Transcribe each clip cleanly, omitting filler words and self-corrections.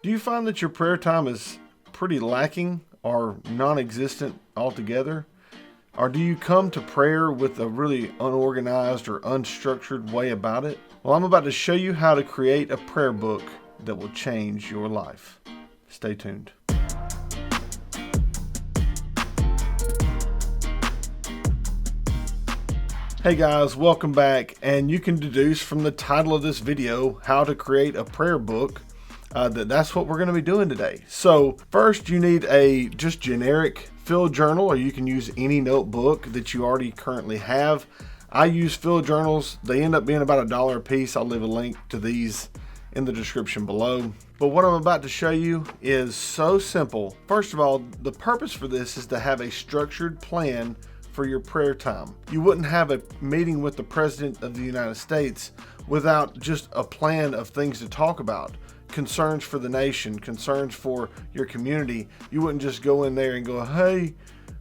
Do you find that your prayer time is pretty lacking or non-existent altogether? Or do you come to prayer with a really unorganized or unstructured way about it? Well, I'm about to show you how to create a prayer book that will change your life. Stay tuned. Hey guys, welcome back. And you can deduce from the title of this video how to create a prayer book. That's what we're going to be doing today. So first you need a just generic field journal, or you can use any notebook that you already currently have. I use field journals. They end up being about $1 a piece. I'll leave a link to these in the description below. But what I'm about to show you is so simple. First of all, the purpose for this is to have a structured plan for your prayer time. You wouldn't have a meeting with the President of the United States without just a plan of things to talk about. Concerns for the nation, concerns for your community. You wouldn't just go in there and go, hey,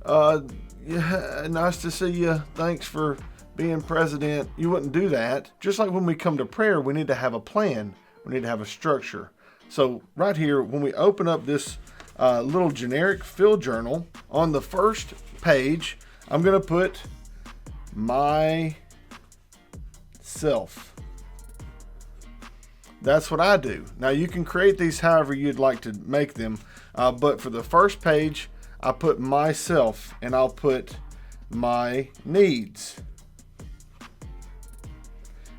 yeah, nice to see you. Thanks for being president. You wouldn't do that. Just like when we come to prayer, we need to have a plan. We need to have a structure. So right here, when we open up this little generic field journal, on the first page, I'm going to put myself. That's what I do. Now you can create these however you'd like to make them, but for the first page, I put myself and I'll put my needs.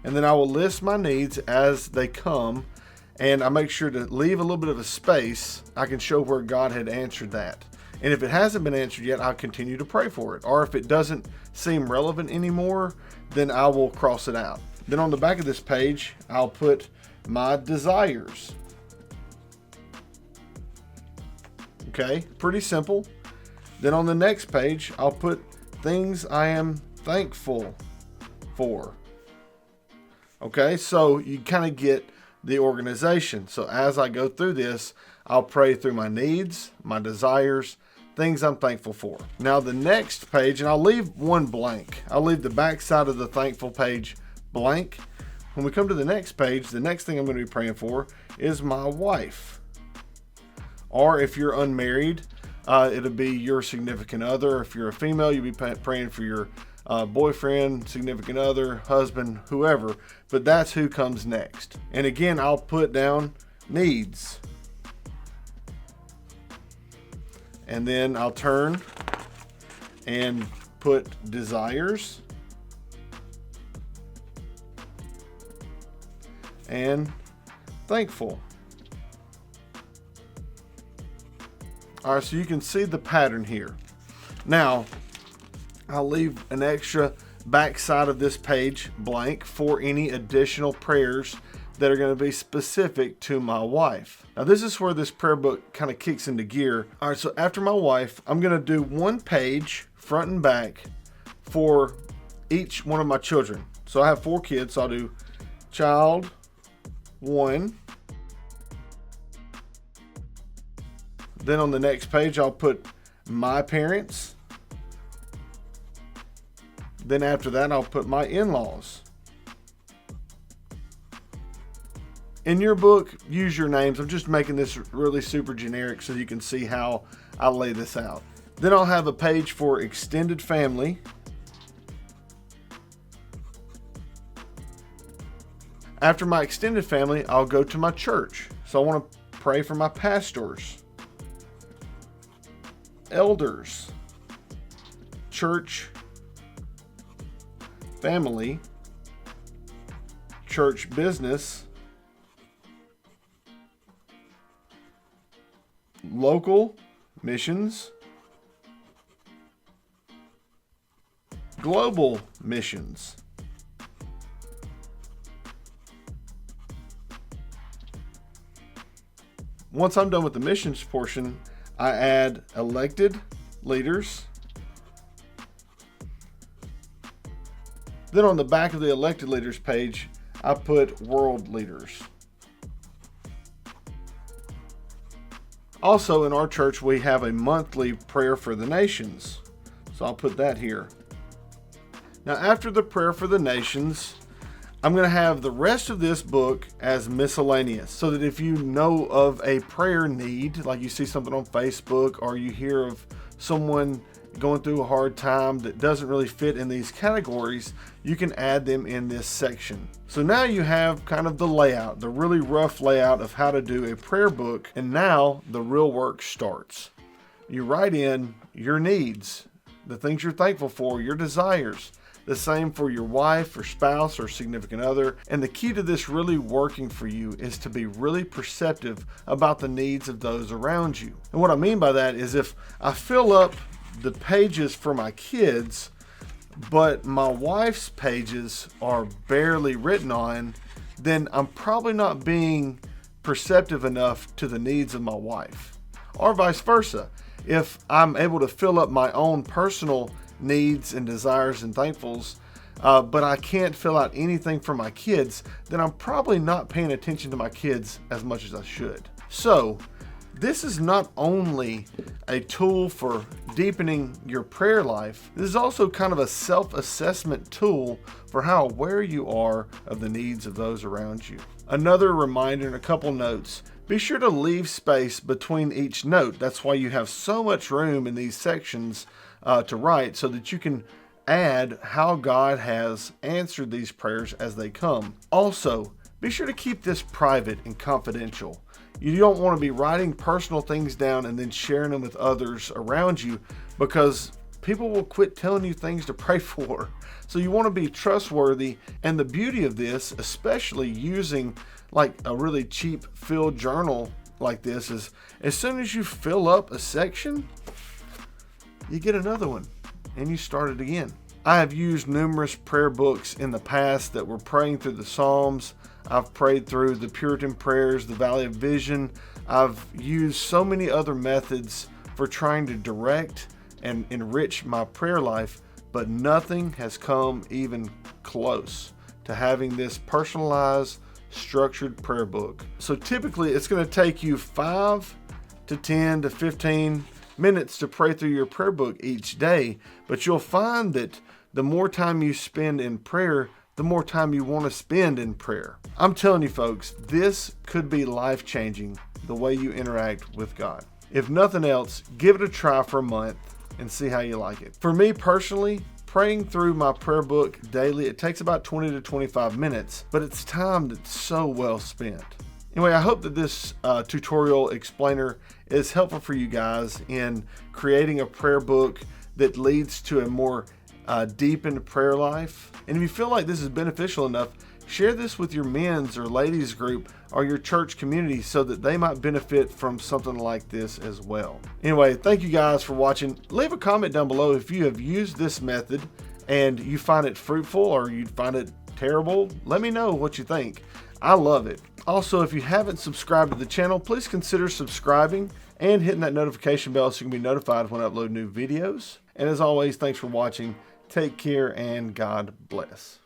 And then I will list my needs as they come, and I make sure to leave a little bit of a space. I can show where God had answered that. And if it hasn't been answered yet, I'll continue to pray for it. Or if it doesn't seem relevant anymore, then I will cross it out. Then on the back of this page, I'll put my desires. Okay, pretty simple. Then on the next page, I'll put things I am thankful for. Okay, so you kind of get the organization. So as I go through this, I'll pray through my needs, my desires, things I'm thankful for. Now the next page, and I'll leave one blank. I'll leave the back side of the thankful page blank. When we come to the next page, the next thing I'm going to be praying for is my wife. Or if you're unmarried, it'll be your significant other. If you're a female, you'll be praying for your boyfriend, significant other, husband, whoever. But that's who comes next. And again, I'll put down needs. And then I'll turn and put desires. And thankful. All right, so you can see the pattern here. Now, I'll leave an extra back side of this page blank for any additional prayers that are going to be specific to my wife. Now, this is where this prayer book kind of kicks into gear. All right, so after my wife, I'm going to do one page front and back for each one of my children. So I have 4 kids, so I'll do child 1. Then on the next page, I'll put my parents. Then after that, I'll put my in-laws. In your book, use your names. I'm just making this really super generic so you can see how I lay this out. Then I'll have a page for extended family. After my extended family, I'll go to my church. So I want to pray for my pastors, elders, church family, church business, local missions, global missions. Once I'm done with the missions portion, I add elected leaders. Then on the back of the elected leaders page, I put world leaders. Also in our church, we have a monthly prayer for the nations. So I'll put that here. Now after the prayer for the nations, I'm going to have the rest of this book as miscellaneous, so that if you know of a prayer need, like you see something on Facebook or you hear of someone going through a hard time that doesn't really fit in these categories, you can add them in this section. So now you have kind of the layout, the really rough layout of how to do a prayer book, and now the real work starts. You write in your needs, the things you're thankful for, your desires. The same for your wife or spouse or significant other. And the key to this really working for you is to be really perceptive about the needs of those around you. And what I mean by that is, if I fill up the pages for my kids, but my wife's pages are barely written on, then I'm probably not being perceptive enough to the needs of my wife. Or vice versa. If I'm able to fill up my own personal needs and desires and thankfuls, but I can't fill out anything for my kids, then I'm probably not paying attention to my kids as much as I should. So this is not only a tool for deepening your prayer life, this is also kind of a self-assessment tool for how aware you are of the needs of those around you. Another reminder and a couple notes. Be sure to leave space between each note. That's why you have so much room in these sections to write, so that you can add how God has answered these prayers as they come. Also, be sure to keep this private and confidential. You don't want to be writing personal things down and then sharing them with others around you, because people will quit telling you things to pray for. So you want to be trustworthy. And the beauty of this, especially using like a really cheap filled journal like this, is as soon as you fill up a section, you get another one and you start it again. I have used numerous prayer books in the past that were praying through the Psalms. I've prayed through the Puritan prayers, the Valley of Vision. I've used so many other methods for trying to direct and enrich my prayer life, but nothing has come even close to having this personalized, structured prayer book. So typically it's going to take you 5 to 10 to 15 minutes to pray through your prayer book each day, but you'll find that the more time you spend in prayer, the more time you want to spend in prayer. I'm telling you folks, this could be life-changing, the way you interact with God. If nothing else, give it a try for a month and see how you like it. For me personally, praying through my prayer book daily, it takes about 20 to 25 minutes, but it's time that's so well spent. Anyway, I hope that this tutorial explainer is helpful for you guys in creating a prayer book that leads to a more deepened prayer life. And if you feel like this is beneficial enough, share this with your men's or ladies group or your church community, so that they might benefit from something like this as well. Anyway, thank you guys for watching. Leave a comment down below if you have used this method and you find it fruitful or you find it terrible. Let me know what you think. I love it. Also, if you haven't subscribed to the channel, please consider subscribing and hitting that notification bell so you can be notified when I upload new videos. And as always, thanks for watching. Take care and God bless.